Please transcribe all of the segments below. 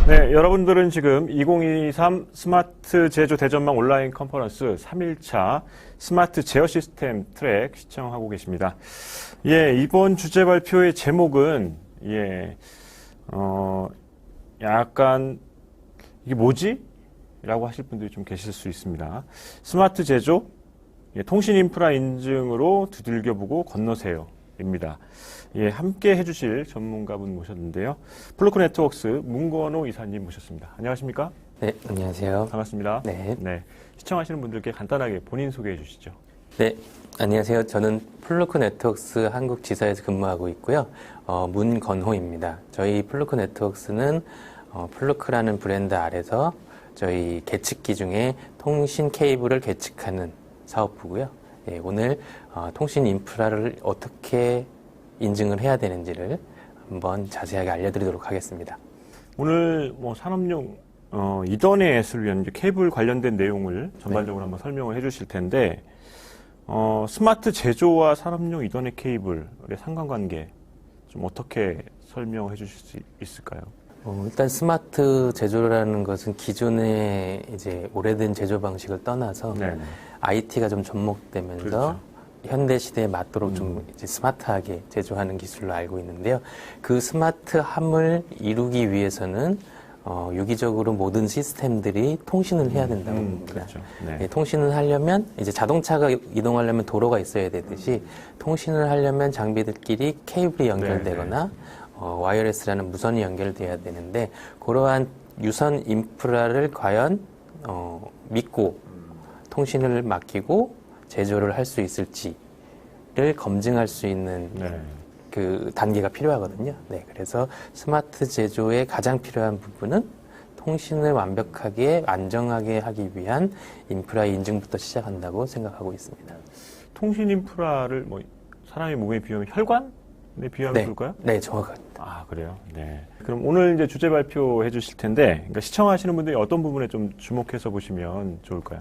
네, 여러분들은 지금 2023 스마트 제조 대전망 온라인 컨퍼런스 3일차 스마트 제어 시스템 트랙 시청하고 계십니다. 예, 이번 주제 발표의 제목은, 약간, 이게 뭐지? 라고 하실 분들이 좀 계실 수 있습니다. 스마트 제조, 통신 인프라 인증으로 두들겨보고 건너세요. 입니다. 예, 함께 해주실 전문가분 모셨는데요. 플루크 네트워크스 문건호 이사님 모셨습니다. 안녕하십니까? 네, 안녕하세요. 반갑습니다. 네. 시청하시는 분들께 간단하게 본인 소개해 주시죠. 네, 안녕하세요. 저는 플루크 네트워크스 한국 지사에서 근무하고 있고요. 문건호입니다. 저희 플루크 네트워크스는 플루크라는 브랜드 아래서 저희 계측기 중에 통신 케이블을 계측하는 사업부고요. 예, 오늘 통신 인프라를 어떻게 인증을 해야 되는지를 한번 자세하게 알려드리도록 하겠습니다. 오늘 산업용 이더넷을 위한 케이블 관련된 내용을 전반적으로 한번 설명을 해주실 텐데 스마트 제조와 산업용 이더넷 케이블의 상관관계 좀 어떻게 설명해 주실 수 있을까요? 일단 스마트 제조라는 것은 기존의 이제 오래된 제조 방식을 떠나서 IT가 좀 접목되면서 그렇죠. 현대 시대에 맞도록 좀 이제 스마트하게 제조하는 기술로 알고 있는데요. 그 스마트함을 이루기 위해서는 유기적으로 모든 시스템들이 통신을 해야 된다고 봅니다. 그렇죠. 네, 통신을 하려면 이제 자동차가 이동하려면 도로가 있어야 되듯이 통신을 하려면 장비들끼리 케이블이 연결되거나 와이어레스라는 무선이 연결돼야 되는데 그러한 유선 인프라를 과연 믿고 통신을 맡기고 제조를 할 수 있을지를 검증할 수 있는 그 단계가 필요하거든요. 네, 그래서 스마트 제조에 가장 필요한 부분은 통신을 완벽하게 안정하게 하기 위한 인프라 인증부터 시작한다고 생각하고 있습니다. 통신 인프라를 사람의 몸에 비유하면 혈관에 비유하면 좋을까요? 네, 정확합니다. 아, 그래요? 네. 그럼 오늘 이제 주제 발표해 주실 텐데, 그러니까 시청하시는 분들이 어떤 부분에 좀 주목해서 보시면 좋을까요?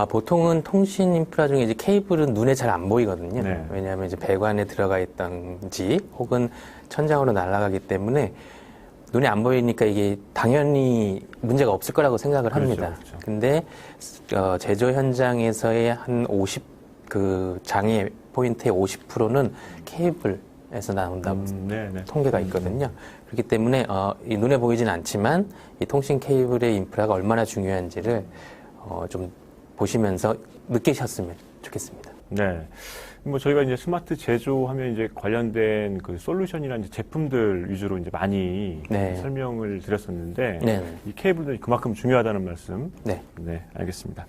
보통은 통신 인프라 중에 이제 케이블은 눈에 잘 안 보이거든요. 왜냐하면 이제 배관에 들어가 있던지 혹은 천장으로 날아가기 때문에 눈에 안 보이니까 이게 당연히 문제가 없을 거라고 생각을 합니다. 그렇죠. 근데 제조 현장에서의 한 50 장애 포인트의 50%는 케이블에서 나온다고 통계가 있거든요. 그렇기 때문에 이 눈에 보이진 않지만 이 통신 케이블의 인프라가 얼마나 중요한지를 좀 보시면서 느끼셨으면 좋겠습니다. 네. 저희가 이제 스마트 제조하면 이제 관련된 그 솔루션이나 이제 제품들 위주로 이제 많이 설명을 드렸었는데 이 케이블도 그만큼 중요하다는 말씀. 네, 알겠습니다.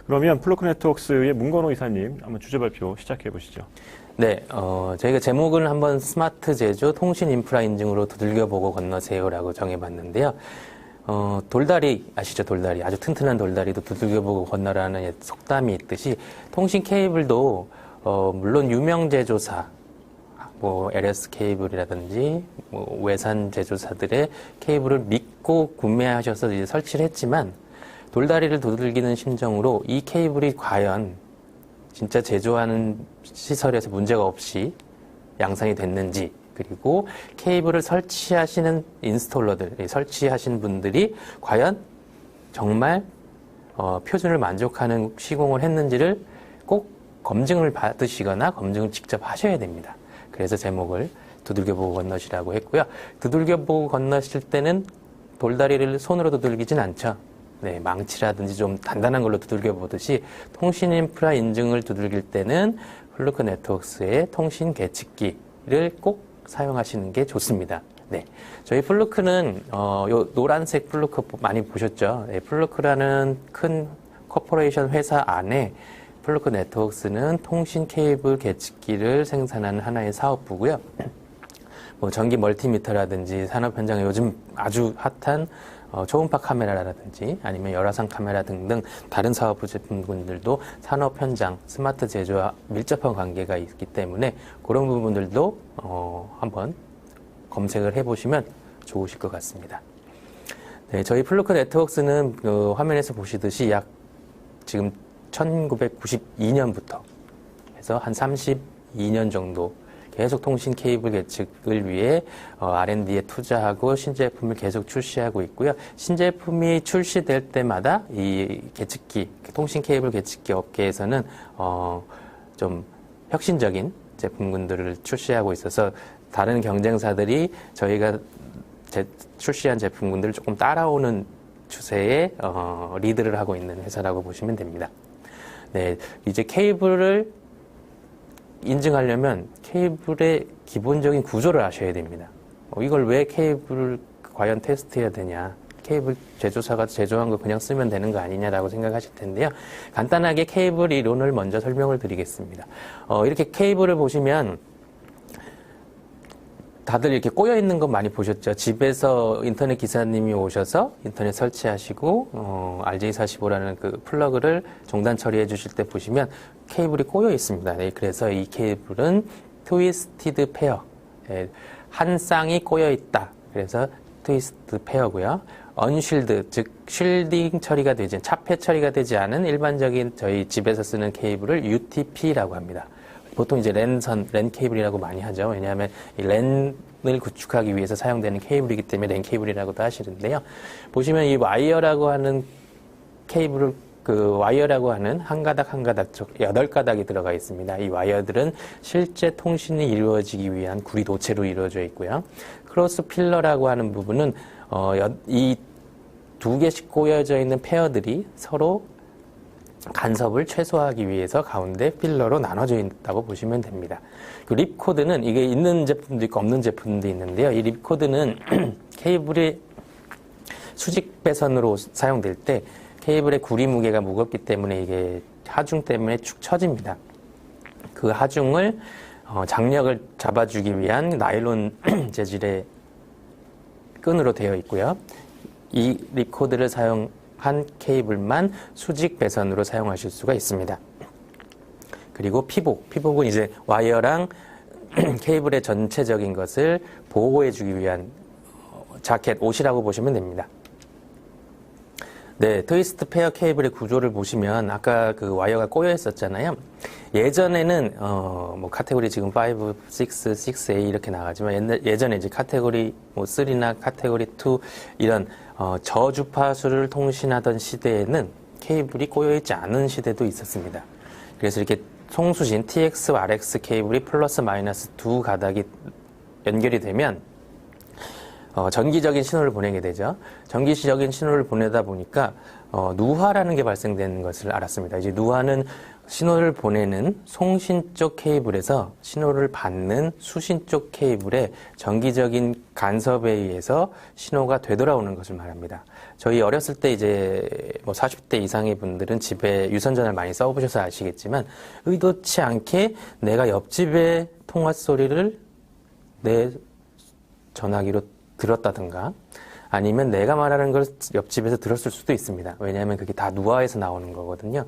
그러면 플루크 네트워크스의 문건호 이사님 한번 주제 발표 시작해 보시죠. 네, 저희가 제목을 한번 스마트 제조 통신 인프라 인증으로 두들겨보고 건너세요라고 정해봤는데요. 돌다리 아시죠? 돌다리 아주 튼튼한 돌다리도 두들겨보고 건너라는 속담이 있듯이 통신 케이블도 물론 유명 제조사 LS 케이블이라든지 외산 제조사들의 케이블을 믿고 구매하셔서 이제 설치를 했지만 돌다리를 두들기는 심정으로 이 케이블이 과연 진짜 제조하는 시설에서 문제가 없이 양산이 됐는지 그리고 케이블을 설치하시는 인스톨러들, 설치하신 분들이 과연 정말 표준을 만족하는 시공을 했는지를 꼭 검증을 받으시거나 검증을 직접 하셔야 됩니다. 그래서 제목을 두들겨보고 건너시라고 했고요. 두들겨보고 건너실 때는 돌다리를 손으로 두들기진 않죠. 네, 망치라든지 좀 단단한 걸로 두들겨보듯이 통신 인프라 인증을 두들길 때는 플루크 네트워크스의 통신 계측기를 꼭 사용하시는 게 좋습니다. 네. 저희 플루크는, 요 노란색 플루크 많이 보셨죠? 네, 플루크라는 큰 코퍼레이션 회사 안에 플루크 네트워크스는 통신 케이블 계측기를 생산하는 하나의 사업부고요. 전기 멀티미터라든지 산업 현장에 요즘 아주 핫한 초음파 카메라라든지 아니면 열화상 카메라 등등 다른 사업부 제품군들도 산업 현장, 스마트 제조와 밀접한 관계가 있기 때문에 그런 부분들도 한번 검색을 해보시면 좋으실 것 같습니다. 네, 저희 플루크 네트워크스는 화면에서 보시듯이 약 지금 1992년부터 해서 한 32년 정도 계속 통신 케이블 개측을 위해 R&D에 투자하고 신제품을 계속 출시하고 있고요. 신제품이 출시될 때마다 이 개측기, 통신 케이블 개측기 업계에서는 좀 혁신적인 제품군들을 출시하고 있어서 다른 경쟁사들이 저희가 출시한 제품군들을 조금 따라오는 추세에 리드를 하고 있는 회사라고 보시면 됩니다. 네, 이제 케이블을 인증하려면 케이블의 기본적인 구조를 아셔야 됩니다. 이걸 왜 케이블을 과연 테스트해야 되냐? 케이블 제조사가 제조한 거 그냥 쓰면 되는 거 아니냐라고 생각하실 텐데요. 간단하게 케이블 이론을 먼저 설명을 드리겠습니다. 이렇게 케이블을 보시면 다들 이렇게 꼬여 있는 거 많이 보셨죠? 집에서 인터넷 기사님이 오셔서 인터넷 설치하시고 RJ45라는 그 플러그를 종단 처리해 주실 때 보시면 케이블이 꼬여 있습니다. 네, 그래서 이 케이블은 트위스티드 페어, 한 쌍이 꼬여 있다. 그래서 트위스티드 페어고요. 언쉴드, 즉 쉴딩 처리가 되지, 차폐 처리가 되지 않은 일반적인 저희 집에서 쓰는 케이블을 UTP라고 합니다. 보통 이제 랜 케이블이라고 많이 하죠. 왜냐하면 이 랜을 구축하기 위해서 사용되는 케이블이기 때문에 랜 케이블이라고도 하시는데요. 보시면 이 와이어라고 하는 케이블을 와이어라고 하는 한 가닥 한 가닥 8가닥이 들어가 있습니다. 이 와이어들은 실제 통신이 이루어지기 위한 구리 도체로 이루어져 있고요. 크로스 필러라고 하는 부분은 이 2개씩 꼬여져 있는 페어들이 서로 간섭을 최소화하기 위해서 가운데 필러로 나눠져 있다고 보시면 됩니다. 그 립코드는 이게 있는 제품도 있고 없는 제품도 있는데요. 이 립코드는 케이블이 수직 배선으로 사용될 때 케이블의 구리 무게가 무겁기 때문에 이게 하중 때문에 축 처집니다. 그 하중을 장력을 잡아주기 위한 나일론 재질의 끈으로 되어 있고요. 이 립코드를 사용한 케이블만 수직 배선으로 사용하실 수가 있습니다. 그리고 피복은 이제 와이어랑 케이블의 전체적인 것을 보호해주기 위한 자켓, 옷이라고 보시면 됩니다. 네, 트위스트 페어 케이블의 구조를 보시면 아까 그 와이어가 꼬여 있었잖아요. 예전에는 뭐 카테고리 지금 5, 6, 6A 이렇게 나가지만 예전에 이제 카테고리 뭐 3나 카테고리 2 이런 저주파수를 통신하던 시대에는 케이블이 꼬여 있지 않은 시대도 있었습니다. 그래서 이렇게 송수신 TX, RX 케이블이 플러스 마이너스 2가닥이 연결이 되면 전기적인 신호를 보내게 되죠. 전기적인 신호를 보내다 보니까 누화라는 게 발생되는 것을 알았습니다. 이제 누화는 신호를 보내는 송신 쪽 케이블에서 신호를 받는 수신 쪽 케이블에 전기적인 간섭에 의해서 신호가 되돌아오는 것을 말합니다. 저희 어렸을 때 이제 뭐 40대 이상의 분들은 집에 유선전화를 많이 써보셔서 아시겠지만 의도치 않게 내가 옆집의 통화 소리를 내 전화기로 들었다든가 아니면 내가 말하는 걸 옆집에서 들었을 수도 있습니다. 왜냐하면 그게 다 누화에서 나오는 거거든요.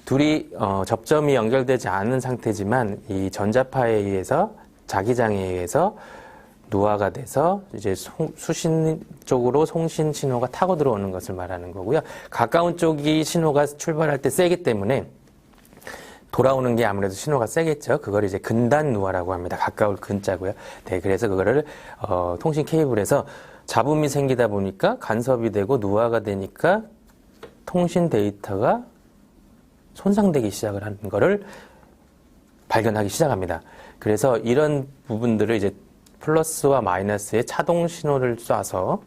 둘이 접점이 연결되지 않은 상태지만 이 전자파에 의해서 자기장에 의해서 누화가 돼서 이제 수신 쪽으로 송신 신호가 타고 들어오는 것을 말하는 거고요. 가까운 쪽이 신호가 출발할 때 세기 때문에 돌아오는 게 아무래도 신호가 세겠죠. 그걸 이제 근단 누화라고 합니다. 가까울 근자고요. 네, 그래서 그거를 통신 케이블에서 잡음이 생기다 보니까 간섭이 되고 누화가 되니까 통신 데이터가 손상되기 시작을 하는 거를 발견하기 시작합니다. 그래서 이런 부분들을 이제 플러스와 마이너스에 차동 신호를 쏴서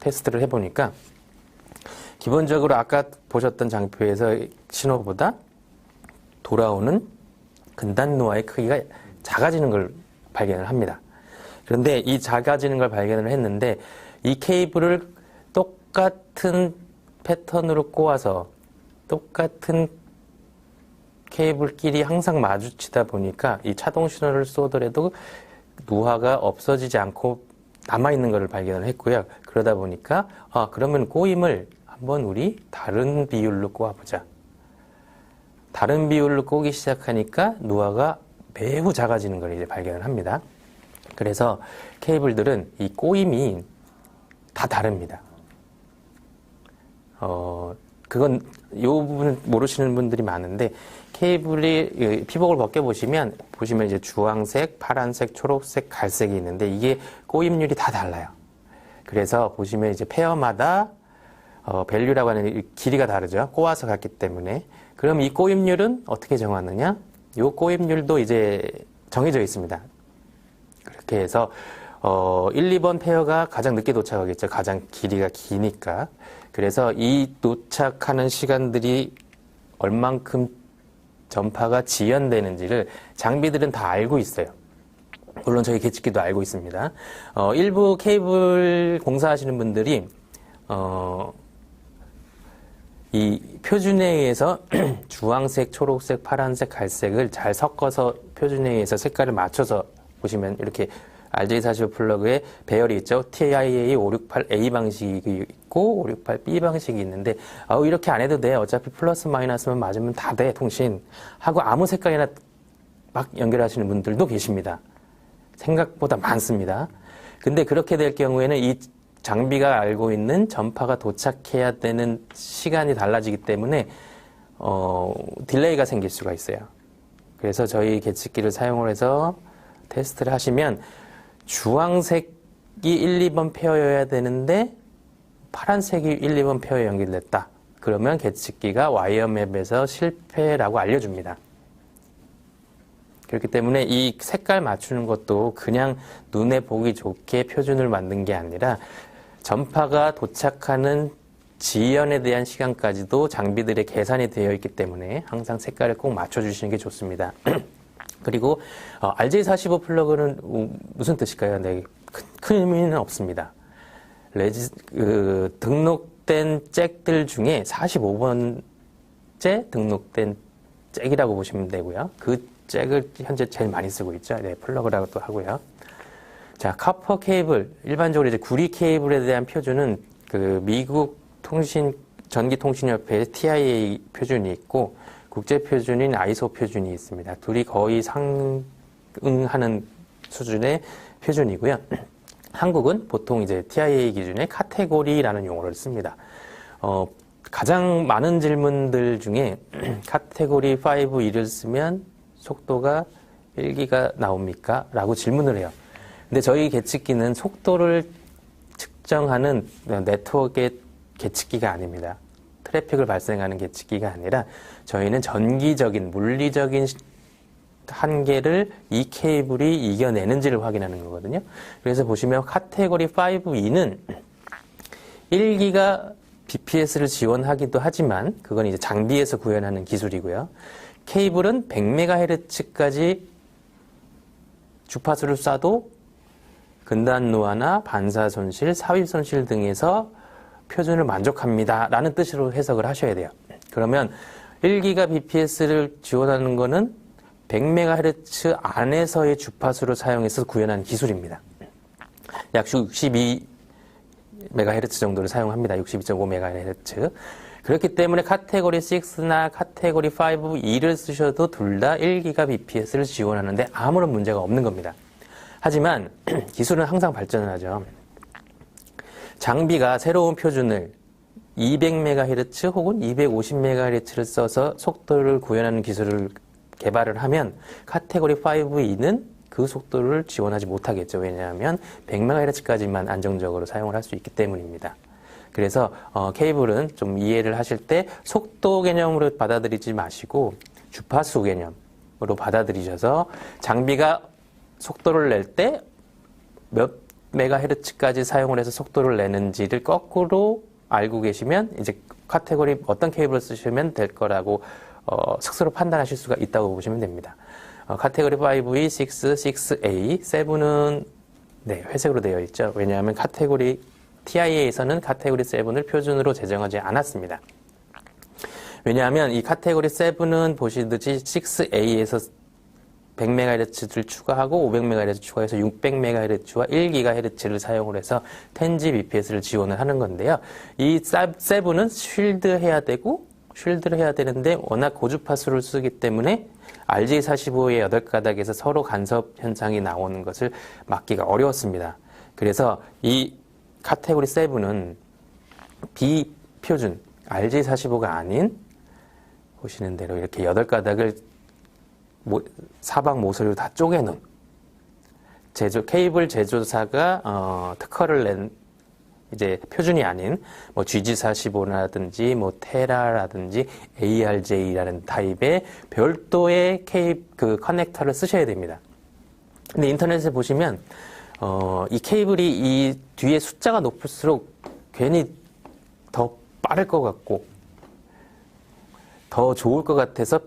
테스트를 해보니까 기본적으로 아까 보셨던 장표에서 신호보다 돌아오는 근단 누화의 크기가 작아지는 걸 발견을 합니다. 그런데 이 작아지는 걸 발견을 했는데 이 케이블을 똑같은 패턴으로 꼬아서 똑같은 케이블끼리 항상 마주치다 보니까 이 차동 신호를 쏘더라도 누화가 없어지지 않고 남아있는 것을 발견을 했고요. 그러다 보니까 그러면 꼬임을 한번 우리 다른 비율로 꼬아보자. 다른 비율로 꼬기 시작하니까 누화가 매우 작아지는 걸 이제 발견을 합니다. 그래서 케이블들은 이 꼬임이 다 다릅니다. 그건 요 부분 모르시는 분들이 많은데 케이블이 피복을 벗겨보시면 이제 주황색, 파란색, 초록색, 갈색이 있는데 이게 꼬임률이 다 달라요. 그래서 보시면 이제 페어마다 밸류라고 하는 이 길이가 다르죠. 꼬아서 갔기 때문에. 그럼 이 꼬임률은 어떻게 정하느냐? 이 꼬임률도 이제 정해져 있습니다. 그렇게 해서 1, 2번 페어가 가장 늦게 도착하겠죠. 가장 길이가 기니까. 그래서 이 도착하는 시간들이 얼만큼 전파가 지연되는지를 장비들은 다 알고 있어요. 물론 저희 계측기도 알고 있습니다. 일부 케이블 공사하시는 분들이 이 표준에 의해서 주황색, 초록색, 파란색, 갈색을 잘 섞어서 표준에 의해서 색깔을 맞춰서 보시면 이렇게 RJ45 플러그에 배열이 있죠. TIA 568A 방식이 있고 568B 방식이 있는데 이렇게 안 해도 돼. 어차피 플러스 마이너스만 맞으면 다 돼. 통신 하고 아무 색깔이나 막 연결하시는 분들도 계십니다. 생각보다 많습니다. 근데 그렇게 될 경우에는 이 장비가 알고 있는 전파가 도착해야 되는 시간이 달라지기 때문에 딜레이가 생길 수가 있어요. 그래서 저희 계측기를 사용을 해서 테스트를 하시면 주황색이 1, 2번 페어여야 되는데 파란색이 1, 2번 페어에 연결됐다. 그러면 계측기가 와이어맵에서 실패라고 알려줍니다. 그렇기 때문에 이 색깔 맞추는 것도 그냥 눈에 보기 좋게 표준을 만든 게 아니라 전파가 도착하는 지연에 대한 시간까지도 장비들의 계산이 되어 있기 때문에 항상 색깔을 꼭 맞춰주시는 게 좋습니다. 그리고 RJ45 플러그는 무슨 뜻일까요? 네, 큰 의미는 없습니다. 등록된 잭들 중에 45번째 등록된 잭이라고 보시면 되고요. 그 잭을 현재 제일 많이 쓰고 있죠. 네, 플러그라고도 하고요. 자, 카퍼 케이블, 일반적으로 이제 구리 케이블에 대한 표준은 그 미국 전기통신협회의 TIA 표준이 있고 국제 표준인 아이소 표준이 있습니다. 둘이 거의 상응하는 수준의 표준이고요. 한국은 보통 이제 TIA 기준의 카테고리라는 용어를 씁니다. 가장 많은 질문들 중에 카테고리 5 2를 쓰면 속도가 1기가 나옵니까? 라고 질문을 해요. 근데 저희 계측기는 속도를 측정하는 네트워크의 계측기가 아닙니다. 트래픽을 발생하는 계측기가 아니라 저희는 전기적인, 물리적인 한계를 이 케이블이 이겨내는지를 확인하는 거거든요. 그래서 보시면 카테고리 5E는 1기가 BPS를 지원하기도 하지만 그건 이제 장비에서 구현하는 기술이고요. 케이블은 100MHz까지 주파수를 쏴도 근단 노화나 반사 손실, 삽입 손실 등에서 표준을 만족합니다. 라는 뜻으로 해석을 하셔야 돼요. 그러면 1기가 BPS를 지원하는 거는 100MHz 안에서의 주파수를 사용해서 구현한 기술입니다. 약 62MHz 정도를 사용합니다. 62.5MHz. 그렇기 때문에 카테고리 6나 카테고리 5, 2를 쓰셔도 둘 다 1기가 BPS를 지원하는데 아무런 문제가 없는 겁니다. 하지만 기술은 항상 발전을 하죠. 장비가 새로운 표준을 200MHz 혹은 250MHz를 써서 속도를 구현하는 기술을 개발을 하면 카테고리 5E는 그 속도를 지원하지 못하겠죠. 왜냐하면 100MHz까지만 안정적으로 사용을 할 수 있기 때문입니다. 그래서 케이블은 좀 이해를 하실 때 속도 개념으로 받아들이지 마시고 주파수 개념으로 받아들이셔서 장비가 속도를 낼 때 몇 메가헤르츠까지 사용을 해서 속도를 내는지를 거꾸로 알고 계시면 이제 카테고리 어떤 케이블을 쓰시면 될 거라고 스스로 판단하실 수가 있다고 보시면 됩니다. 카테고리 5E, 6, 6A, 7은 네, 회색으로 되어 있죠. 왜냐하면 카테고리 TIA에서는 카테고리 7을 표준으로 제정하지 않았습니다. 왜냐하면 이 카테고리 7은 보시듯이 6A에서 100MHz를 추가하고 500MHz 추가해서 600MHz와 1GHz를 사용을 해서 10Gbps를 지원을 하는 건데요. 이 7은 쉴드해야 쉴드를 해야 되는데 워낙 고주파수를 쓰기 때문에 RJ45의 8가닥에서 서로 간섭 현상이 나오는 것을 막기가 어려웠습니다. 그래서 이 카테고리 7은 비표준, RJ45가 아닌 보시는 대로 이렇게 8가닥을 사방 모서리로 다 쪼개놓은 케이블 제조사가 특허를 낸 이제 표준이 아닌 뭐 GG45라든지 뭐 테라라든지 ARJ라는 타입의 별도의 커넥터를 쓰셔야 됩니다. 근데 인터넷에 보시면 이 케이블이 이 뒤에 숫자가 높을수록 괜히 더 빠를 것 같고 더 좋을 것 같아서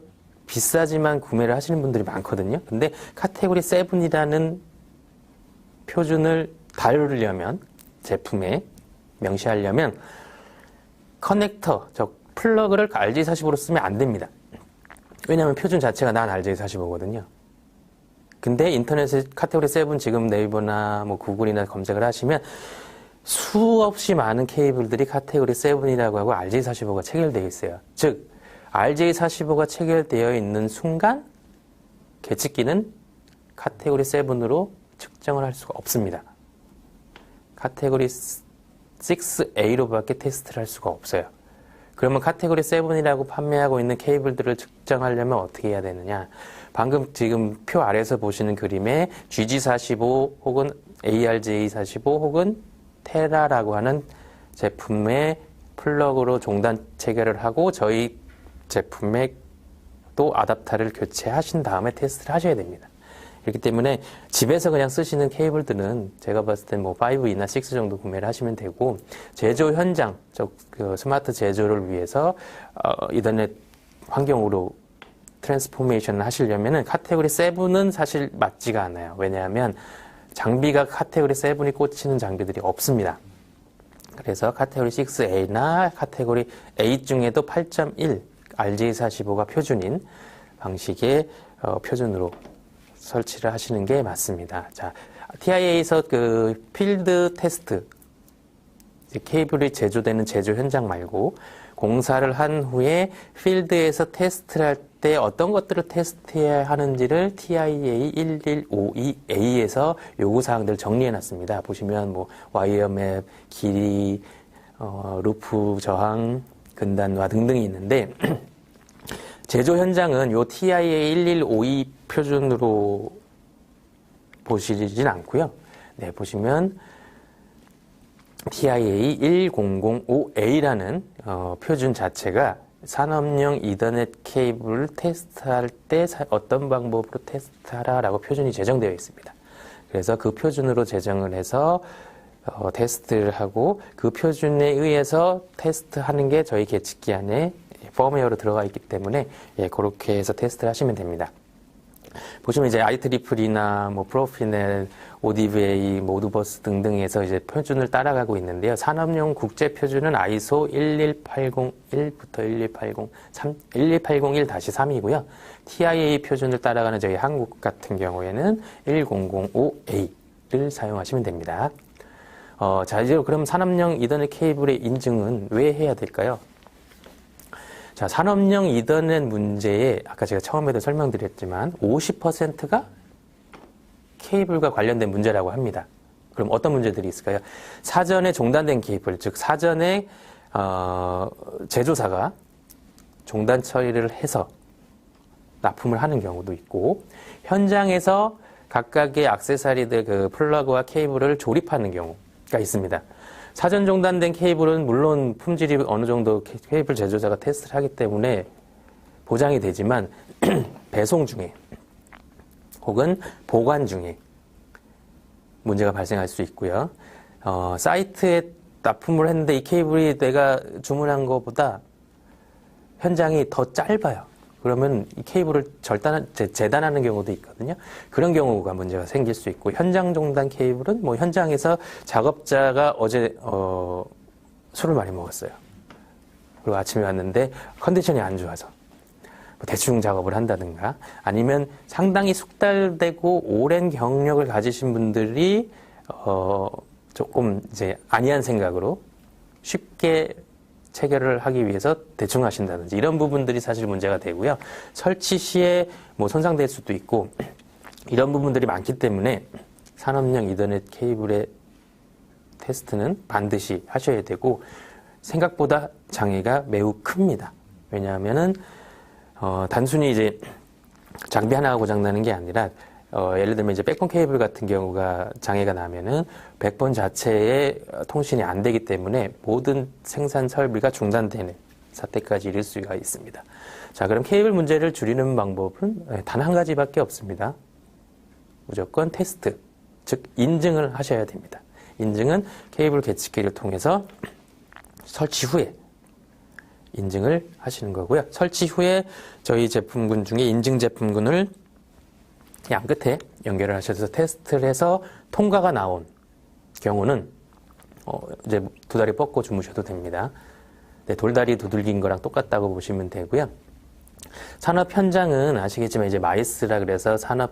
비싸지만 구매를 하시는 분들이 많거든요. 근데 카테고리 7이라는 표준을 다루려면 제품에 명시하려면 커넥터, 즉 플러그를 RJ45로 쓰면 안 됩니다. 왜냐하면 표준 자체가 난 RJ45거든요. 근데 인터넷에 카테고리 7 지금 네이버나 뭐 구글이나 검색을 하시면 수없이 많은 케이블들이 카테고리 7이라고 하고 RJ45가 체결되어 있어요. 즉 RJ45가 체결되어 있는 순간 계측기는 카테고리 7으로 측정을 할 수가 없습니다. 카테고리 6A로밖에 테스트를 할 수가 없어요. 그러면 카테고리 7이라고 판매하고 있는 케이블들을 측정하려면 어떻게 해야 되느냐? 방금 지금 표 아래에서 보시는 그림에 GG45 혹은 ARJ45 혹은 테라라고 하는 제품의 플러그로 종단 체결을 하고 저희 제품에 또 아답터를 교체하신 다음에 테스트를 하셔야 됩니다. 그렇기 때문에 집에서 그냥 쓰시는 케이블들은 제가 봤을 땐 뭐 5이나 6 정도 구매를 하시면 되고 제조 현장, 그 스마트 제조를 위해서 이더넷 환경으로 트랜스포메이션을 하시려면은 카테고리 7은 사실 맞지가 않아요. 왜냐하면 장비가 카테고리 7이 꽂히는 장비들이 없습니다. 그래서 카테고리 6A나 카테고리 8 중에도 8.1 RJ45가 표준인 방식의 표준으로 설치를 하시는 게 맞습니다. 자, TIA에서 그 필드 테스트, 케이블이 제조되는 제조 현장 말고 공사를 한 후에 필드에서 테스트를 할 때 어떤 것들을 테스트해야 하는지를 TIA 1152A에서 요구사항들을 정리해놨습니다. 보시면 뭐 와이어맵, 길이, 루프 저항, 근단화 등등이 있는데 제조 현장은 요 TIA 1152 표준으로 보시진 않고요. 네, 보시면 TIA 1005A라는 표준 자체가 산업용 이더넷 케이블을 테스트할 때 어떤 방법으로 테스트하라라고 표준이 제정되어 있습니다. 그래서 그 표준으로 제정을 해서 테스트를 하고 그 표준에 의해서 테스트하는 게 저희 계측기 안에 펌웨어로 들어가 있기 때문에 그렇게 해서 테스트를 하시면 됩니다. 보시면 이제 IEEE나 뭐 프로피넬, ODVA, 모드버스 등등에서 이제 표준을 따라가고 있는데요. 산업용 국제 표준은 ISO 11801부터 11801-3이고요. TIA 표준을 따라가는 저희 한국 같은 경우에는 1005A를 사용하시면 됩니다. 자, 이제 그럼 산업용 이더넷 케이블의 인증은 왜 해야 될까요? 자, 산업용 이더넷 문제에 아까 제가 처음에도 설명드렸지만 50%가 케이블과 관련된 문제라고 합니다. 그럼 어떤 문제들이 있을까요? 사전에 종단된 케이블, 즉 사전에 제조사가 종단 처리를 해서 납품을 하는 경우도 있고 현장에서 각각의 액세서리들 그 플러그와 케이블을 조립하는 경우가 있습니다. 사전 종단된 케이블은 물론 품질이 어느 정도 케이블 제조사가 테스트를 하기 때문에 보장이 되지만 배송 중에 혹은 보관 중에 문제가 발생할 수 있고요. 사이트에 납품을 했는데 이 케이블이 내가 주문한 것보다 현장이 더 짧아요. 그러면 이 케이블을 재단하는 경우도 있거든요. 그런 경우가 문제가 생길 수 있고 현장 종단 케이블은 뭐 현장에서 작업자가 어제 술을 많이 먹었어요. 그리고 아침에 왔는데 컨디션이 안 좋아서 뭐 대충 작업을 한다든가 아니면 상당히 숙달되고 오랜 경력을 가지신 분들이 조금 이제 안이한 생각으로 쉽게 체결을 하기 위해서 대충 하신다든지 이런 부분들이 사실 문제가 되고요. 설치 시에 뭐 손상될 수도 있고 이런 부분들이 많기 때문에 산업용 이더넷 케이블의 테스트는 반드시 하셔야 되고 생각보다 장애가 매우 큽니다. 왜냐하면은 단순히 이제 장비 하나가 고장나는 게 아니라 예를 들면 이제 백본 케이블 같은 경우가 장애가 나면은 백본 자체에 통신이 안 되기 때문에 모든 생산 설비가 중단되는 사태까지 이를 수가 있습니다. 자, 그럼 케이블 문제를 줄이는 방법은 단 한 가지밖에 없습니다. 무조건 테스트, 즉 인증을 하셔야 됩니다. 인증은 케이블 계측기를 통해서 설치 후에 인증을 하시는 거고요. 설치 후에 저희 제품군 중에 인증 제품군을 양 끝에 연결을 하셔서 테스트를 해서 통과가 나온 경우는 이제 두 다리 뻗고 주무셔도 됩니다. 네, 돌다리 두들긴 거랑 똑같다고 보시면 되고요. 산업 현장은 아시겠지만 이제 마이스라 그래서 산업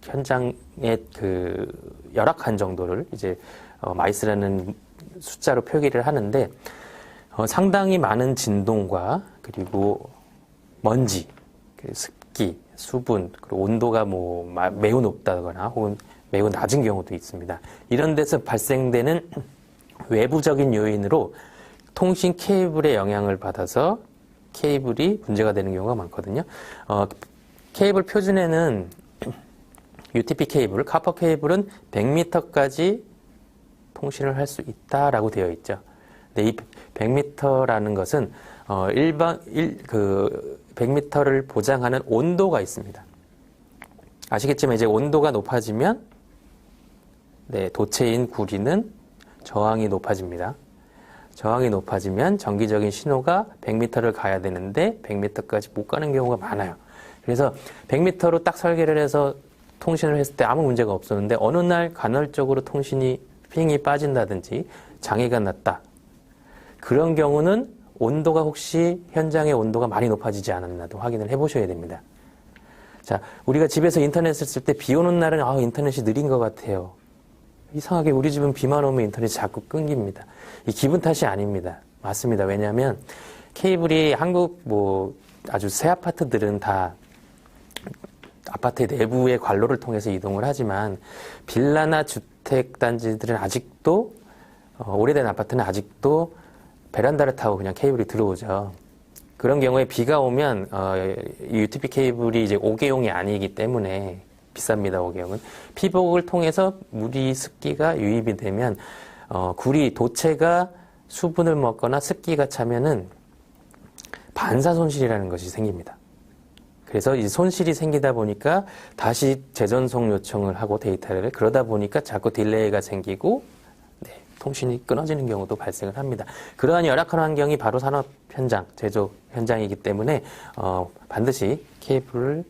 현장의 그 열악한 정도를 이제 마이스라는 숫자로 표기를 하는데 상당히 많은 진동과 그리고 먼지, 습기, 수분, 그리고 온도가 매우 높다거나 혹은 매우 낮은 경우도 있습니다. 이런 데서 발생되는 외부적인 요인으로 통신 케이블에 영향을 받아서 케이블이 문제가 되는 경우가 많거든요. 케이블 표준에는 UTP 케이블, 카퍼 케이블은 100m까지 통신을 할 수 있다라고 되어 있죠. 근데 이 100m라는 것은 100m를 보장하는 온도가 있습니다. 아시겠지만 이제 온도가 높아지면 도체인 구리는 저항이 높아집니다. 저항이 높아지면 정기적인 신호가 100m를 가야 되는데 100m까지 못 가는 경우가 많아요. 그래서 100m로 딱 설계를 해서 통신을 했을 때 아무 문제가 없었는데 어느 날 간헐적으로 통신이 핑이 빠진다든지 장애가 났다. 그런 경우는 온도가 혹시 현장의 온도가 많이 높아지지 않았나도 확인을 해보셔야 됩니다. 자, 우리가 집에서 인터넷을 쓸 때 비 오는 날은 인터넷이 느린 것 같아요. 이상하게 우리 집은 비만 오면 인터넷이 자꾸 끊깁니다. 이 기분 탓이 아닙니다. 맞습니다. 왜냐하면 케이블이 한국 아주 새 아파트들은 다 아파트 내부의 관로를 통해서 이동을 하지만 빌라나 주택단지들은 아직도 오래된 아파트는 아직도 베란다를 타고 그냥 케이블이 들어오죠. 그런 경우에 비가 오면 UTP 케이블이 이제 5개용이 아니기 때문에 비쌉니다. 5개용은 피복을 통해서 물이 습기가 유입이 되면 구리 도체가 수분을 먹거나 습기가 차면은 반사 손실이라는 것이 생깁니다. 그래서 이 손실이 생기다 보니까 다시 재전송 요청을 하고 데이터를 그러다 보니까 자꾸 딜레이가 생기고 통신이 끊어지는 경우도 발생을 합니다. 그러한 열악한 환경이 바로 산업 현장, 제조 현장이기 때문에 반드시 케이블을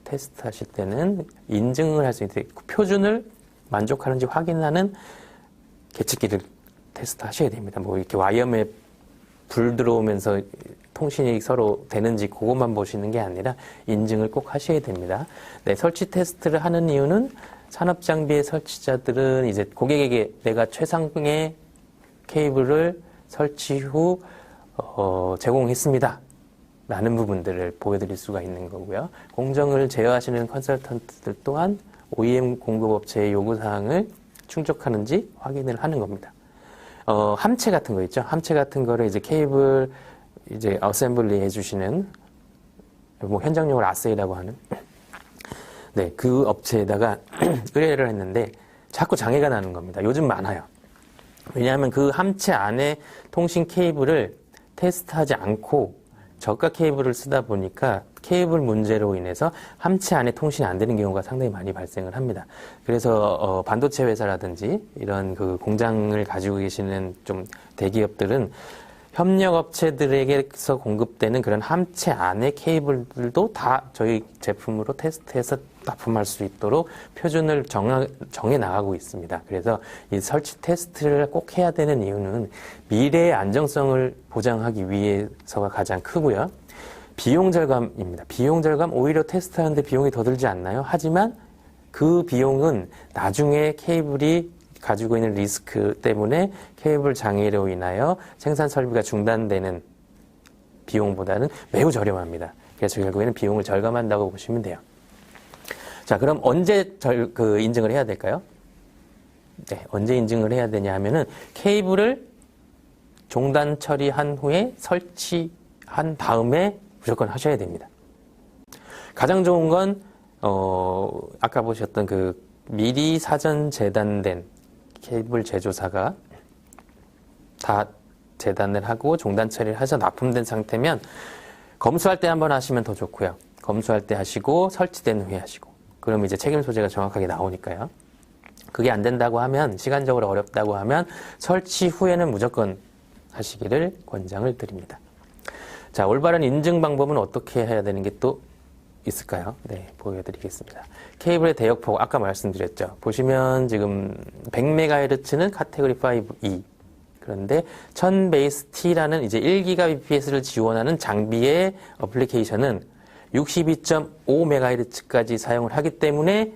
테스트하실 때는 인증을 할 수 있는 표준을 만족하는지 확인하는 계측기를 테스트하셔야 됩니다. 이렇게 와이어맵 불 들어오면서 통신이 서로 되는지 그것만 보시는 게 아니라 인증을 꼭 하셔야 됩니다. 설치 테스트를 하는 이유는 산업장비의 설치자들은 이제 고객에게 내가 최상의 케이블을 설치 후 제공했습니다. 라는 부분들을 보여드릴 수가 있는 거고요. 공정을 제어하시는 컨설턴트들 또한 OEM 공급업체의 요구사항을 충족하는지 확인을 하는 겁니다. 함체 같은 거 있죠. 함체 같은 거를 이제 케이블 이제 어셈블리 해주시는 현장용어로 아세이라고 하는 그 업체에다가 의뢰를 했는데 자꾸 장애가 나는 겁니다. 요즘 많아요. 왜냐하면 그 함체 안에 통신 케이블을 테스트하지 않고 저가 케이블을 쓰다 보니까 케이블 문제로 인해서 함체 안에 통신이 안 되는 경우가 상당히 많이 발생을 합니다. 그래서 반도체 회사라든지 이런 그 공장을 가지고 계시는 좀 대기업들은 협력업체들에게서 공급되는 그런 함체 안의 케이블들도 다 저희 제품으로 테스트해서 납품할 수 있도록 표준을 정해 나가고 있습니다. 그래서 이 설치 테스트를 꼭 해야 되는 이유는 미래의 안정성을 보장하기 위해서가 가장 크고요. 비용 절감입니다. 비용 절감, 오히려 테스트하는데 비용이 더 들지 않나요? 하지만 그 비용은 나중에 케이블이 가지고 있는 리스크 때문에 케이블 장애로 인하여 생산 설비가 중단되는 비용보다는 매우 저렴합니다. 그래서 결국에는 비용을 절감한다고 보시면 돼요. 자, 그럼 언제 인증을 해야 될까요? 언제 인증을 해야 되냐 하면은 케이블을 종단 처리한 후에 설치한 다음에 무조건 하셔야 됩니다. 가장 좋은 건 아까 보셨던 그 미리 사전 재단된 케이블 제조사가 다 재단을 하고 종단 처리를 해서 납품된 상태면 검수할 때 한번 하시면 더 좋고요. 검수할 때 하시고 설치된 후에 하시고 그럼 이제 책임 소재가 정확하게 나오니까요. 그게 안 된다고 하면 시간적으로 어렵다고 하면 설치 후에는 무조건 하시기를 권장을 드립니다. 자, 올바른 인증 방법은 어떻게 해야 되는 게 또 있을까요? 네, 보여드리겠습니다. 케이블의 대역폭 아까 말씀드렸죠. 보시면 지금 100MHz는 카테고리 5E 그런데 1000 베이스 T라는 이제 1GBps를 지원하는 장비의 어플리케이션은 62.5MHz까지 사용을 하기 때문에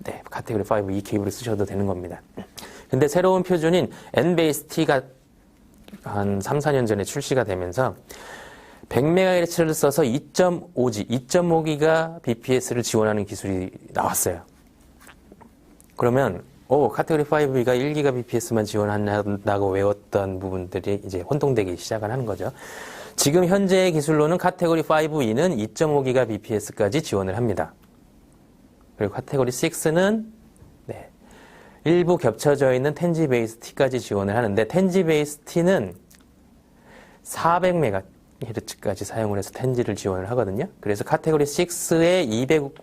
네, 카테고리 5E 케이블을 쓰셔도 되는 겁니다. 근데 새로운 표준인 N 베이스 T가 한 3, 4년 전에 출시가 되면서 100MHz를 써서 2.5GBps를 지원하는 기술이 나왔어요. 그러면 카테고리 5E가 1GBps만 지원한다고 외웠던 부분들이 이제 혼동되기 시작을 하는 거죠. 지금 현재의 기술로는 카테고리 5E는 2.5GBps까지 지원을 합니다. 그리고 카테고리 6는 일부 겹쳐져 있는 10G 베이스 T까지 지원을 하는데 10G 베이스 T는 400MHz까지 사용을 해서 10G를 지원을 하거든요. 그래서 카테고리 6의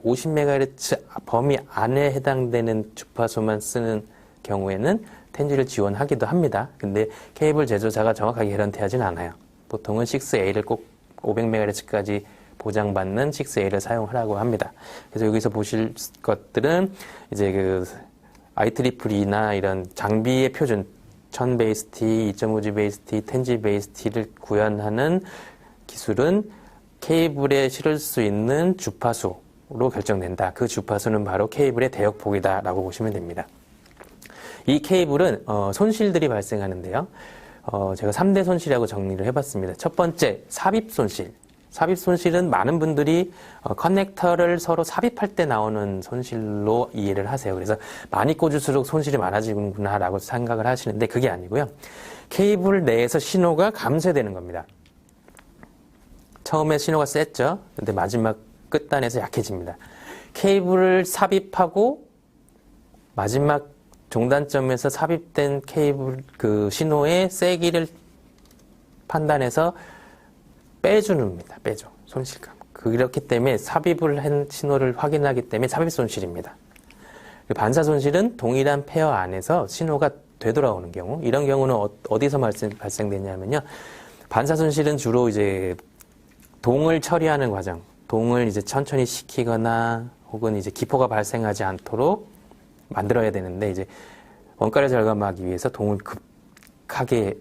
250MHz 범위 안에 해당되는 주파수만 쓰는 경우에는 10G를 지원하기도 합니다. 근데 케이블 제조사가 정확하게 개런티하진 않아요. 보통은 6A를 꼭 500MHz까지 보장받는 6A를 사용하라고 합니다. 그래서 여기서 보실 것들은 이제 그 IEEE나 이런 장비의 표준 1000 베이스 T, 2.5G 베이스 T, 10G 베이스 T를 구현하는 기술은 케이블에 실을 수 있는 주파수로 결정된다. 그 주파수는 바로 케이블의 대역폭이다라고 보시면 됩니다. 이 케이블은 손실들이 발생하는데요. 제가 3대 손실이라고 정리를 해봤습니다. 첫 번째, 삽입 손실. 삽입 손실은 많은 분들이 커넥터를 서로 삽입할 때 나오는 손실로 이해를 하세요. 그래서 많이 꽂을수록 손실이 많아지는구나 라고 생각을 하시는데 그게 아니고요. 케이블 내에서 신호가 감쇄되는 겁니다. 처음에 신호가 셌죠. 근데 마지막 끝단에서 약해집니다. 케이블을 삽입하고 마지막 종단점에서 삽입된 케이블 그 신호의 세기를 판단해서 빼주는입니다. 빼줘. 손실감. 그렇기 때문에 삽입을 한 신호를 확인하기 때문에 삽입 손실입니다. 반사 손실은 동일한 페어 안에서 신호가 되돌아오는 경우, 이런 경우는 어디서 발생되냐면요. 반사 손실은 주로 이제 동을 처리하는 과정, 동을 이제 천천히 식히거나 혹은 이제 기포가 발생하지 않도록 만들어야 되는데 이제 원가를 절감하기 위해서 동을 급하게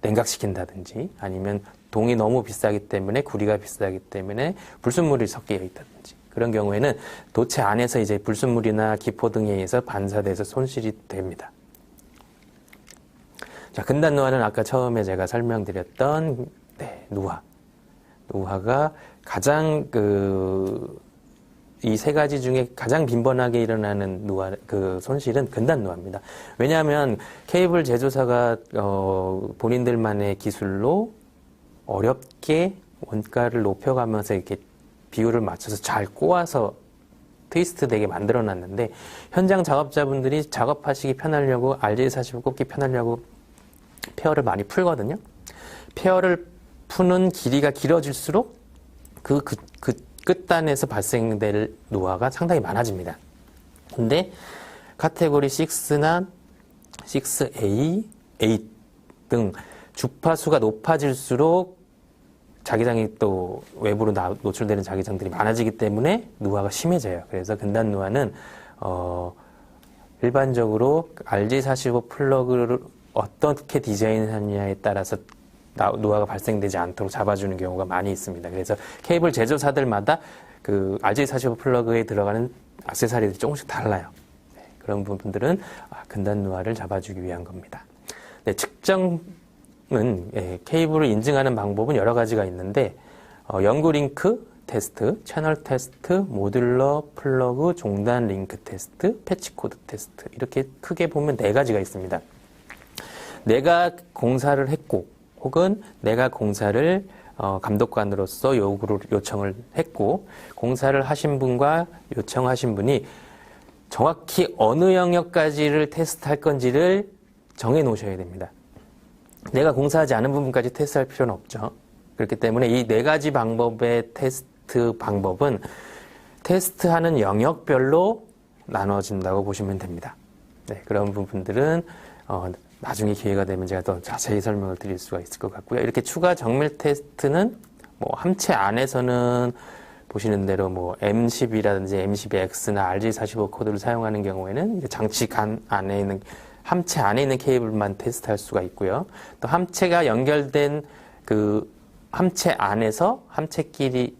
냉각시킨다든지 아니면 동이 너무 비싸기 때문에 구리가 비싸기 때문에 불순물이 섞여 있다든지 그런 경우에는 도체 안에서 이제 불순물이나 기포 등에 의해서 반사돼서 손실이 됩니다. 자, 근단 누화는 아까 처음에 제가 설명드렸던 누화. 누화가 가장 이 세 가지 중에 가장 빈번하게 일어나는 누화, 손실은 근단 누화입니다. 왜냐하면 케이블 제조사가 본인들만의 기술로 어렵게 원가를 높여가면서 이렇게 비율을 맞춰서 잘 꼬아서 트위스트 되게 만들어 놨는데 현장 작업자분들이 작업하시기 편하려고 RJ45 꽂기 편하려고 페어를 많이 풀거든요. 페어를 푸는 길이가 길어질수록 그 끝단에서 발생될 누화가 상당히 많아집니다. 근데 카테고리 6나 6A, 8 등 주파수가 높아질수록 자기장이 또 외부로 노출되는 자기장들이 많아지기 때문에 누화가 심해져요. 그래서 근단 누화는 일반적으로 RJ45 플러그를 어떻게 디자인하느냐에 따라서 누화가 발생되지 않도록 잡아주는 경우가 많이 있습니다. 그래서 케이블 제조사들마다 그 RJ45 플러그에 들어가는 액세서리들이 조금씩 달라요. 그런 부분들은 근단 누화를 잡아주기 위한 겁니다. 측정은 케이블을 인증하는 방법은 여러 가지가 있는데 연구 링크 테스트, 채널 테스트, 모듈러 플러그 종단 링크 테스트, 패치 코드 테스트 이렇게 크게 보면 4가지가 있습니다. 내가 공사를 했고 혹은 내가 공사를 감독관으로서 요청을 했고 공사를 하신 분과 요청하신 분이 정확히 어느 영역까지를 테스트할 건지를 정해 놓으셔야 됩니다. 내가 공사하지 않은 부분까지 테스트할 필요는 없죠. 그렇기 때문에 이 네 가지 방법의 테스트 방법은 테스트하는 영역별로 나눠진다고 보시면 됩니다. 네, 그런 부분들은 나중에 기회가 되면 제가 더 자세히 설명을 드릴 수가 있을 것 같고요. 이렇게 추가 정밀 테스트는 뭐 함체 안에서는 보시는 대로 뭐 M12라든지 M12X나 RG45 코드를 사용하는 경우에는 이제 장치 안에 있는 함체 안에 있는 케이블만 테스트할 수가 있고요. 또 함체가 연결된 그 함체 안에서 함체끼리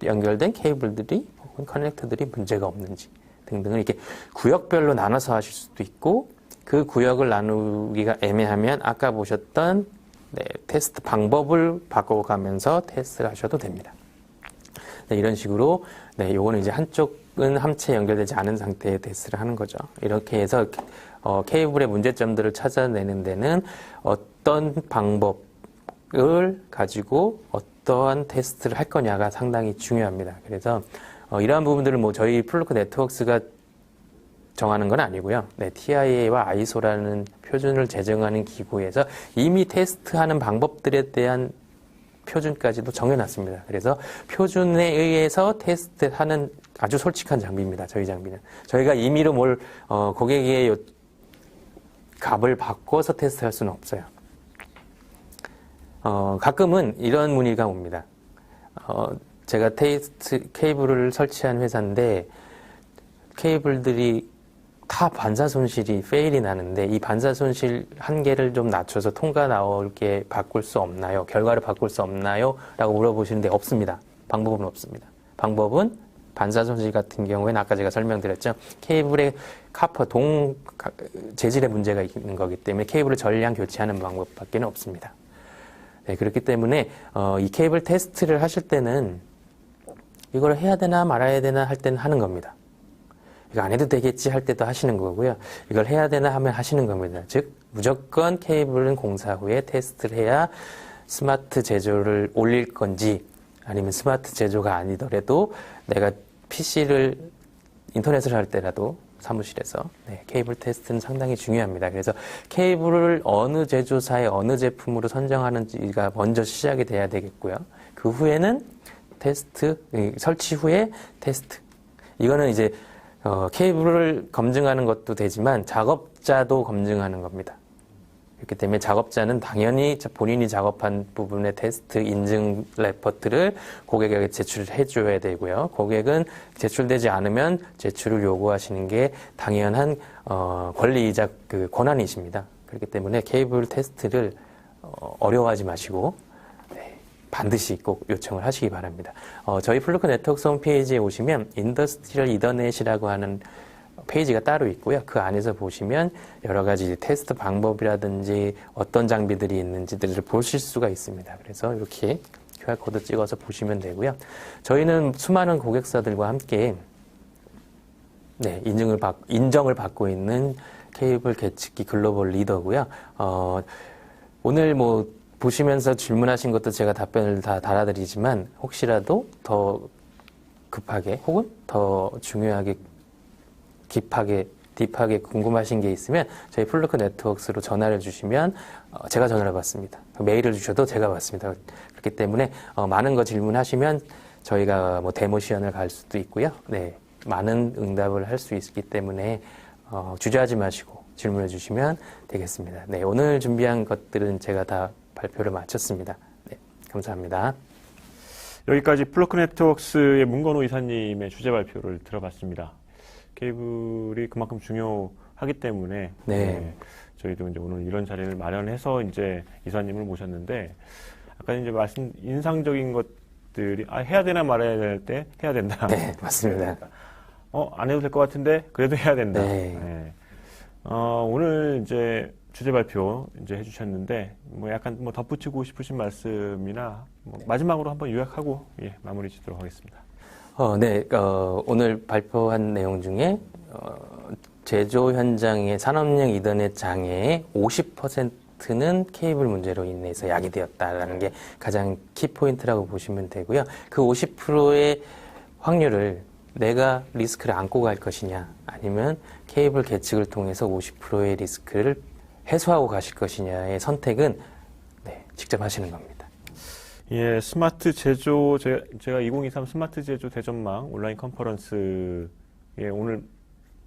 연결된 케이블들이 혹은 커넥터들이 문제가 없는지 등등을 이렇게 구역별로 나눠서 하실 수도 있고 그 구역을 나누기가 애매하면 아까 보셨던 테스트 방법을 바꿔가면서 테스트를 하셔도 됩니다. 네, 이런 식으로 요거는 이제 한쪽은 함체에 연결되지 않은 상태의 테스트를 하는 거죠. 이렇게 해서 케이블의 문제점들을 찾아내는 데는 어떤 방법을 가지고 어떠한 테스트를 할 거냐가 상당히 중요합니다. 그래서 이러한 부분들을 뭐 저희 플루크 네트워크스가 정하는 건 아니고요. TIA와 ISO라는 표준을 제정하는 기구에서 이미 테스트하는 방법들에 대한 표준까지도 정해놨습니다. 그래서 표준에 의해서 테스트하는 아주 솔직한 장비입니다. 저희 장비는. 저희가 임의로 고객의 값을 바꿔서 테스트할 수는 없어요. 가끔은 이런 문의가 옵니다. 제가 케이블을 설치한 회사인데 케이블들이 다 반사 손실이 페일이 나는데 이 반사 손실 한계를 좀 낮춰서 통과 나올게 바꿀 수 없나요? 결과를 바꿀 수 없나요? 라고 물어보시는데 없습니다. 방법은 없습니다. 방법은 반사 손실 같은 경우에는 아까 제가 설명드렸죠. 케이블의 카퍼 재질에 문제가 있는 거기 때문에 케이블을 전량 교체하는 방법밖에 없습니다. 네, 그렇기 때문에 이 케이블 테스트를 하실 때는 이걸 해야 되나 말아야 되나 할 때는 하는 겁니다. 이거 안 해도 되겠지 할 때도 하시는 거고요. 이걸 해야 되나 하면 하시는 겁니다. 즉 무조건 케이블은 공사 후에 테스트를 해야 스마트 제조를 올릴 건지 아니면 스마트 제조가 아니더라도 내가 PC를 인터넷을 할 때라도 사무실에서 케이블 테스트는 상당히 중요합니다. 그래서 케이블을 어느 제조사의 어느 제품으로 선정하는지가 먼저 시작이 돼야 되겠고요. 그 후에는 테스트, 설치 후에 테스트. 이거는 이제 케이블을 검증하는 것도 되지만 작업자도 검증하는 겁니다. 그렇기 때문에 작업자는 당연히 본인이 작업한 부분의 테스트 인증 레포트를 고객에게 제출을 해줘야 되고요. 고객은 제출되지 않으면 제출을 요구하시는 게 당연한 권리이자 그 권한이십니다. 그렇기 때문에 케이블 테스트를 어려워하지 마시고 반드시 꼭 요청을 하시기 바랍니다. 저희 플루크 네트워크스 홈페이지에 오시면 인더스트리얼 이더넷이라고 하는 페이지가 따로 있고요. 그 안에서 보시면 여러 가지 테스트 방법이라든지 어떤 장비들이 있는지들을 보실 수가 있습니다. 그래서 이렇게 QR코드 찍어서 보시면 되고요. 저희는 수많은 고객사들과 함께 인정을 받고 있는 케이블 계측기 글로벌 리더고요. 오늘 보시면서 질문하신 것도 제가 답변을 다 달아드리지만 혹시라도 더 급하게 혹은 더 중요하게 딥하게 궁금하신 게 있으면 저희 플루크 네트워크스로 전화를 주시면 제가 전화를 받습니다. 메일을 주셔도 제가 받습니다. 그렇기 때문에 많은 거 질문하시면 저희가 데모 시연을 갈 수도 있고요. 많은 응답을 할 수 있기 때문에 주저하지 마시고 질문해 주시면 되겠습니다. 오늘 준비한 것들은 제가 다 발표를 마쳤습니다. 감사합니다. 여기까지 플루크 네트워크스의 문건호 이사님의 주제 발표를 들어봤습니다. 케이블이 그만큼 중요하기 때문에 저희도 이제 오늘 이런 자리를 마련해서 이제 이사님을 모셨는데 아까 이제 인상적인 것들이 해야 되나 말아야 될 때 해야 된다. 네, 맞습니다. 안 해도 될 것 같은데 그래도 해야 된다. 오늘 이제 주제 발표 이제 해주셨는데 약간 덧붙이고 싶으신 말씀이나 마지막으로 한번 요약하고 마무리 짓도록 하겠습니다. 오늘 발표한 내용 중에 제조 현장의 산업용 이더넷 장애의 50%는 케이블 문제로 인해서 야기되었다라는 게 가장 키포인트라고 보시면 되고요. 그 50%의 확률을 내가 리스크를 안고 갈 것이냐, 아니면 케이블 계측을 통해서 50%의 리스크를 해소하고 가실 것이냐의 선택은 직접 하시는 겁니다. 예, 스마트 제조, 제가 2023 스마트 제조 대전망 온라인 컨퍼런스, 오늘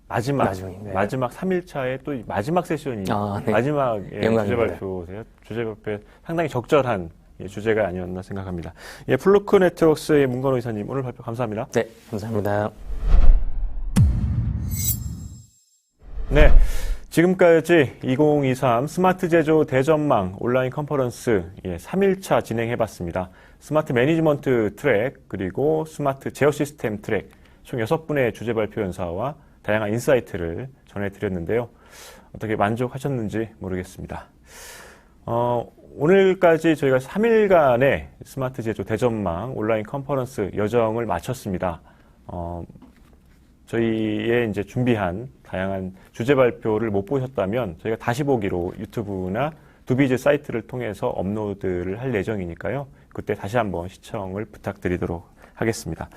마지막 3일차에 또 마지막 세션이, 마지막 주제 발표세요. 주제 발표에 상당히 적절한 주제가 아니었나 생각합니다. 플루크 네트워크스의 문건호 이사님, 오늘 발표 감사합니다. 네, 감사합니다. 네. 지금까지 2023 스마트 제조 대전망 온라인 컨퍼런스 3일차 진행해봤습니다. 스마트 매니지먼트 트랙 그리고 스마트 제어 시스템 트랙 총 6분의 주제 발표 연사와 다양한 인사이트를 전해드렸는데요. 어떻게 만족하셨는지 모르겠습니다. 오늘까지 저희가 3일간의 스마트 제조 대전망 온라인 컨퍼런스 여정을 마쳤습니다. 저희의 이제 준비한 다양한 주제 발표를 못 보셨다면 저희가 다시 보기로 유튜브나 두비즈 사이트를 통해서 업로드를 할 예정이니까요. 그때 다시 한번 시청을 부탁드리도록 하겠습니다.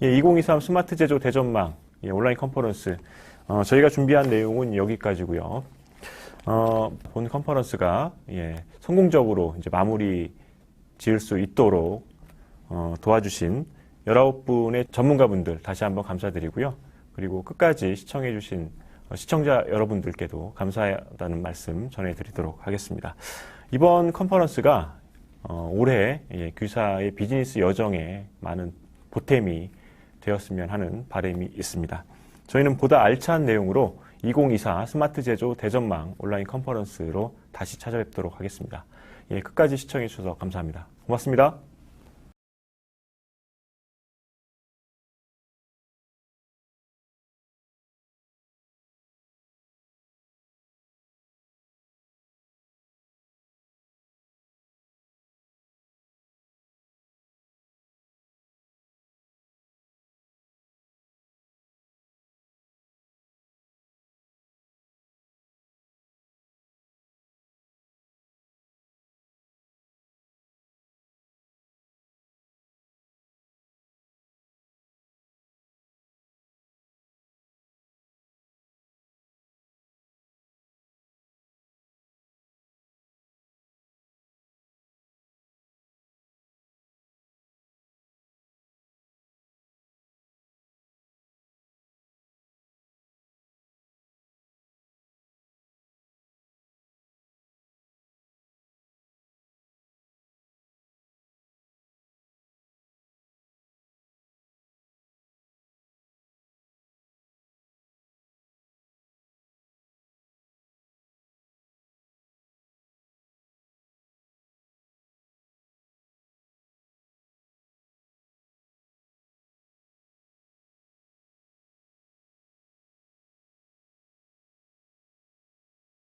2023 스마트 제조 대전망 온라인 컨퍼런스 저희가 준비한 내용은 여기까지고요. 본 컨퍼런스가 성공적으로 이제 마무리 지을 수 있도록 도와주신 19분의 전문가분들 다시 한번 감사드리고요. 그리고 끝까지 시청해주신 시청자 여러분들께도 감사하다는 말씀 전해드리도록 하겠습니다. 이번 컨퍼런스가 올해 귀사의 비즈니스 여정에 많은 보탬이 되었으면 하는 바람이 있습니다. 저희는 보다 알찬 내용으로 2024 스마트 제조 대전망 온라인 컨퍼런스로 다시 찾아뵙도록 하겠습니다. 끝까지 시청해주셔서 감사합니다. 고맙습니다.